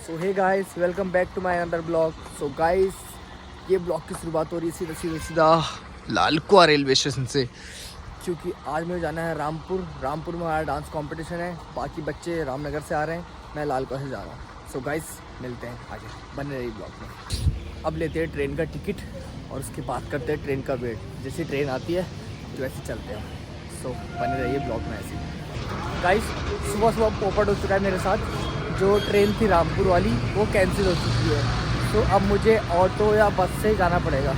So hey guys, welcome back to my another blog. So guys, ये blog की शुरुआत हो रही है सीधा लालकुआ रेलवे स्टेशन से, क्योंकि आज मुझे जाना है रामपुर। रामपुर में हमारा डांस कंपटीशन है। बाकी बच्चे रामनगर से आ रहे हैं, मैं लालकुआ से जा रहा हूँ। सो गाइस, मिलते हैं आगे, बने रहिए ब्लॉग में। अब लेते हैं ट्रेन का टिकट और उसके बाद करते हैं ट्रेन का वेट। जैसी ट्रेन आती है तो वैसे चलते हैं। सो बने रहिए ब्लॉग में ऐसे ही। गाइस, सुबह सुबह पोपट हो चुका है मेरे साथ। जो ट्रेन थी रामपुर वाली वो कैंसिल हो चुकी है, तो अब मुझे ऑटो या बस से जाना पड़ेगा।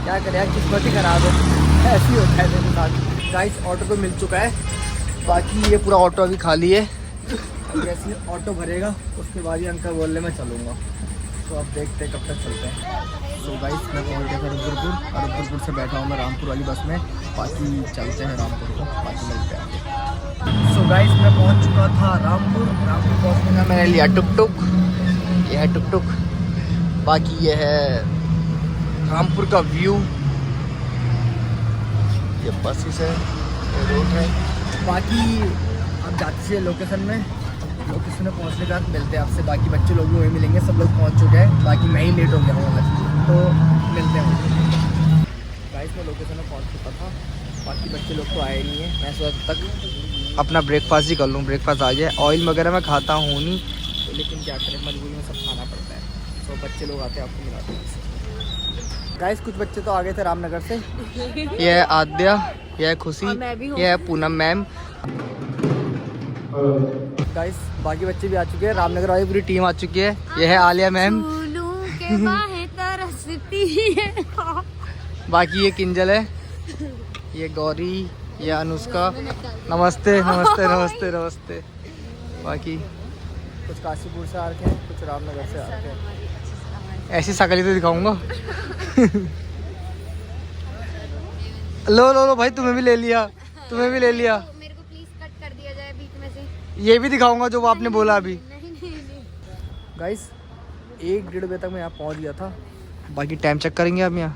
क्या करें यार, किस्मत ही खराब है, ऐसे ही होता है मेरे साथ। गाइस, ऑटो तो मिल चुका है, बाकी ये पूरा ऑटो अभी खाली है। जैसे ऑटो भरेगा उसके बाद ही अंकल बोलने में चलूँगा। तो अब देखते हैं कब तक चलते हैं। तो गाइस, मैं पहुँच गया था रुद्रपुर और रुद्रपुर से बैठा हूँ मैं रामपुर वाली बस में। बाकी चलते हैं रामपुर को, बाकी मिलते हैं आगे। सो गाइस, मैं पहुँच चुका था रामपुर। रामपुर पहुँचने का मैंने लिया टुक टुक, ये है टुक टुक। बाकी ये है रामपुर का व्यू, ये बसेस है, ये रोड है। बाकी अब जाते हैं लोकेशन में पहुंचने के बाद मिलते हैं आपसे। बाकी बच्चे लोग भी वहीं मिलेंगे, सब लोग पहुंच चुके हैं। बाकी मैं ही लेट हो गया हूँ आज, तो मिलते हैं। गाइस, मैं लोकेशन में पहुंच चुका था, बाकी बच्चे लोग तो आए नहीं हैं। मैं सोचा तक अपना ब्रेकफास्ट ही कर लूँ। ब्रेकफास्ट आ जाए। ऑयल वगैरह मैं खाता हूँ नहीं, तो लेकिन क्या करें, मजबूरी में सब खाना पड़ता है। तो बच्चे लोग आते हैं, आपको मिलाते हैं। गाइस, कुछ बच्चे तो आ गए थे रामनगर से। ये है आद्या, ये है खुशी, ये है पूनम मैम। गाइस, बाकी बच्चे भी आ चुके हैं, रामनगर वाली पूरी टीम आ चुकी है। ये है आलिया मैम, बाकी ये किंजल है, ये गौरी, ये अनुष्का। नमस्ते नमस्ते नमस्ते नमस्ते। बाकी कुछ काशीपुर से आ रखे हैं, कुछ रामनगर से आ रखे हैं। ऐसी शकल ही तो दिखाऊंगा। लो लो लो भाई, तुम्हें भी ले लिया, तुम्हें भी ले लिया। मेरे को प्लीज कट कर दिया जाए बीच में से। ये भी दिखाऊंगा जो आपने बोला अभी। गाइस, 1-1:30 बजे तक मैं यहाँ पहुँच गया था। बाकी टाइम चेक करेंगे अब। यहाँ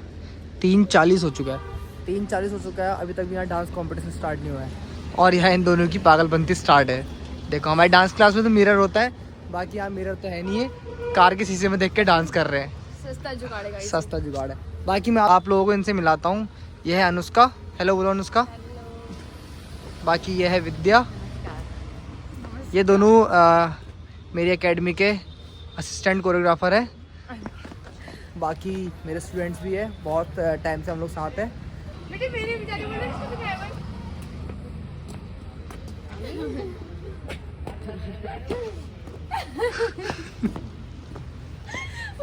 3:40 हो चुका है, 3:40 हो चुका है। अभी तक भी यहाँ डांस कंपटीशन स्टार्ट नहीं हुआ है, और यहाँ इन दोनों की पागलपंती स्टार्ट है। देखो, हमारे डांस क्लास में तो मिरर होता है, बाकी यहाँ मिरर तो है नहीं है। कार के शीशे में देख के डांस कर रहे हैं। सस्ता जुगाड़ है गाइस, सस्ता जुगाड़ है। बाकी मैं आप लोगों को इनसे मिलाता हूँ। यह है अनुष्का, हेलो बोलो अनुष्का। बाकी ये है विद्या। ये दोनों मेरी एकेडमी के असिस्टेंट कोरियोग्राफर है। बाकी मेरे स्टूडेंट्स भी है, बहुत टाइम से हम लोग साथ हैं।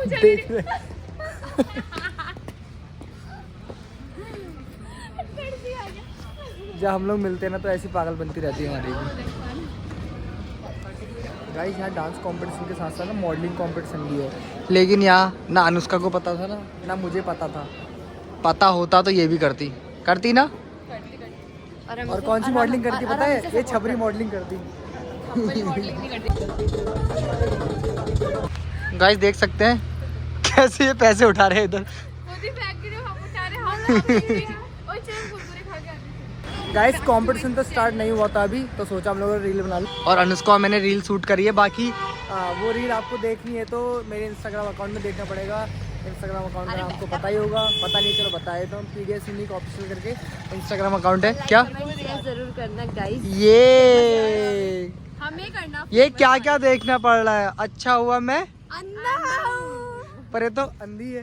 देख रहे जब हम लोग मिलते हैं ना, तो ऐसी पागल बनती रहती है हमारी भी। गाइस, यहाँ डांस कंपटीशन के साथ साथ ना मॉडलिंग कंपटीशन भी है, लेकिन यहाँ ना अनुष्का को पता था ना मुझे पता था। पता होता तो ये भी करती ना। और कौन सी मॉडलिंग करती पता है? ये छबरी मॉडलिंग करती। गाइस, देख सकते हैं कैसे ये पैसे उठा रहे हैं इधर। गाइस, कंपटीशन तो स्टार्ट नहीं हुआ था अभी, तो सोचा हम लोग रील बना लो। और अनुष्का मैंने रील शूट करी है। बाकी वो रील आपको देखनी है तो मेरे इंस्टाग्राम अकाउंट में देखना पड़ेगा। इंस्टाग्राम अकाउंट में आपको पता ही होगा, पता नहीं, चलो बताए तो हम PDS यूनिक ऑफिशियल करके इंस्टाग्राम अकाउंट है। क्या जरूर करना गाइस, ये हमें करना। ये क्या क्या देखना पड़ रहा है? अच्छा हुआ मैं अंधा हूँ, पर ये तो अंधी है।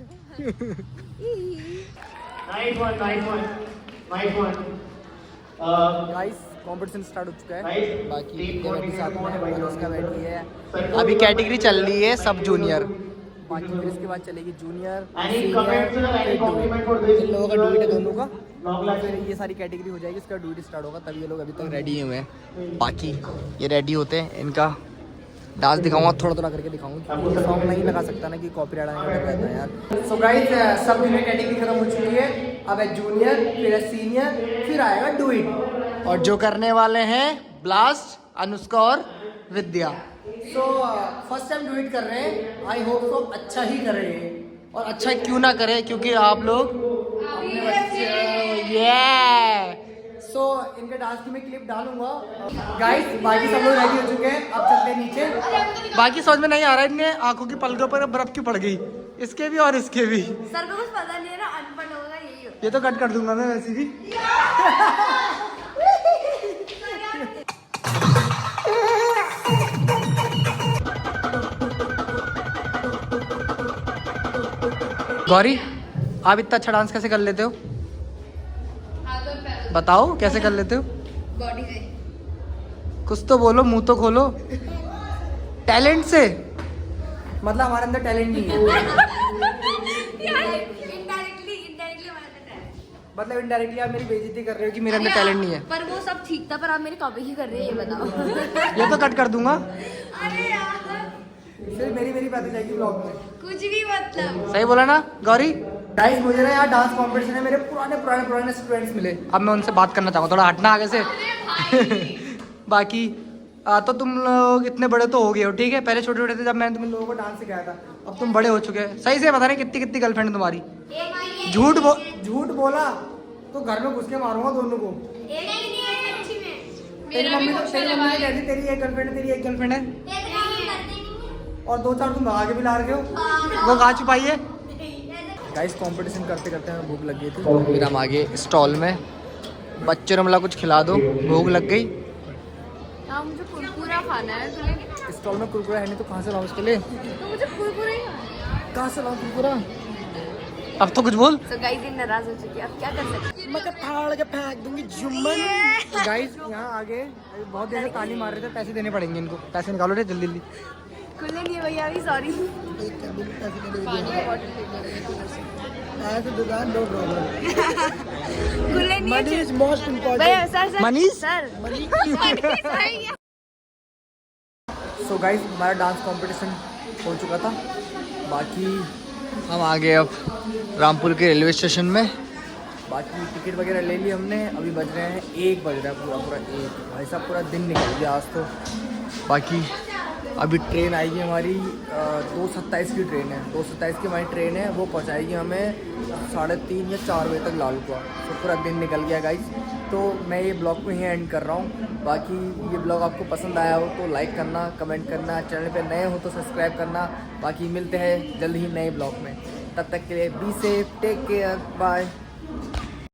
गाइस, कंपटीशन स्टार्ट हो चुका है। बाकी बैठी साथ में, उसका बैठी है। अभी कैटेगरी चल रही है सब जूनियर। बाकी फिर इसके बाद चलेगी जूनियर, सीनियर, इन लोगों का ड्यूटी है दोनों का। फिर ये सारी कैटेगरी हो जाएगी, इसका ड्यूटी स्टार्ट होगा, तब ये लोग अभी तक रेडी हुए हैं। बाकी ये रेडी होते हैं, इनका डांस दिखाऊंगा, थोड़ा थोड़ा करके दिखाऊंगा, क्योंकि ये सॉन्ग नहीं लगा सकता ना कि कॉपीराइट आने का डर रहता है यार। सो गाइस, सब जूनियर कैटेगरी खत्म हो चुकी है। अब है जूनियर, फिर है सीनियर, फिर आएगा डुइट। और जो करने वाले हैं ब्लास्ट, अनुष्का और विद्या। सो फर्स्ट टाइम डुइट कर रहे हैं, आई होप सो अच्छा ही कर रहे हैं। और अच्छा क्यों ना करें, क्योंकि आप लोग अपने बच्चे। सो इनके डांस की मैं क्लिप डालूंगा गाइस। बाकी सब लोग रेडी हो चुके हैं, अब चलते हैं नीचे। बाकी समझ में नहीं आ रहा है इनने आंखों की पलकों पर बर्फ क्यों पड़ गई, इसके भी और इसके भी। सर को कुछ पता नहीं है ना, अनपढ़ होगा यही होगा। ये तो कट कर दूंगा मैं वैसे भी। गौरी, आप इतना अच्छा डांस कैसे कर लेते हो? बताओ कैसे कर लेते हो? बॉडी से। कुछ तो बोलो, मुंह तो खोलो। टैलेंट से मतलब हमारे अंदर टैलेंट नहीं है। इनडायरेक्टली मतलब इनडायरेक्टली आप मेरी बेइज्जती कर रहे हो कि मेरे अंदर टैलेंट नहीं है। पर वो सब ठीक था, पर आप मेरी कॉपी ही कर रहे हैं, ये बताओ। ये तो कट कर दूंगा, अरे यार, सिर्फ मेरी बातें जाएगी ब्लॉग में। कुछ भी मतलब। सही बोला ना गौरी? गाइस मुझे ना यहाँ डांस कंपटीशन है, मेरे पुराने स्टूडेंट्स मिले। अब मैं उनसे बात करना चाहूँगा, थोड़ा हटना आगे से। बाकी तो तुम लोग इतने बड़े तो हो गए हो, ठीक है? पहले छोटे छोटे थे जब मैंने तुम लोगों को डांस सिखाया था, अब तुम बड़े हो चुके हैं। सही से बता रहे कितनी गर्लफ्रेंड है तुम्हारी? झूठ बोला तो घर में घुस के मारूंगा दोनों को। तेरी मम्मी तो कहती तेरी एक गर्लफ्रेंड है, तेरी एक गर्लफ्रेंड है, और 2-4 तुम आगे भी ला रहे हो। वो कहाँ छुपाई है? गाइस कंपटीशन करते करते हमें भूख लग गई थी, फिर हम आगे स्टॉल में। बच्चों ने मतलब कुछ खिला दो, भूख लग गई। हाँ, मुझे कुरकुरा खाना है। तो लेकिन स्टॉल में कुरकुरा है नहीं तो कहाँ से लाऊं उसके लिए? तो मुझे कुरकुरा ही खाना है। कहाँ से लाऊं कुरकुरा? अब तो कुछ बोल। तो गाइस, ये नाराज हो चुकी है, अब क्या कर सकते हैं? मैं फाड़ के फेंक दूंगी जुम्मन। गाइस यहाँ आगे बहुत देर से ताली मार रहे थे, पैसे देने पड़ेंगे इनको। पैसे निकालो रे जल्दी जल्दी। खुले नहीं है भैया अभी, सॉरी। दुकान नो प्रॉब्लम। खुले नहीं मनी इज मोस्ट इम्पोर्टेंट। भैया sir Manish? Sir so guys हमारा डांस कंपटीशन हो चुका था। बाकी हम आ गए अब रामपुर के रेलवे स्टेशन में। बाकी टिकट वगैरह ले ली हमने। अभी बज रहे हैं 1 बज रहा है, पूरा 1। भाई साहब पूरा दिन निकल गया आज तो। बाकी अभी ट्रेन आएगी हमारी 2:27 की ट्रेन है। 2:27 की हमारी ट्रेन है, वो पहुंचाएगी हमें 3:30 या 4 बजे तक लालकुआ। तो पूरा दिन निकल गया गाइस। तो मैं ये ब्लॉग को यहीं एंड कर रहा हूँ। बाकी ये ब्लॉग आपको पसंद आया हो तो लाइक करना, कमेंट करना, चैनल पे नए हो तो सब्सक्राइब करना। बाकी मिलते हैं जल्द ही नए ब्लॉग में, तब तक के लिए be safe, take care, bye.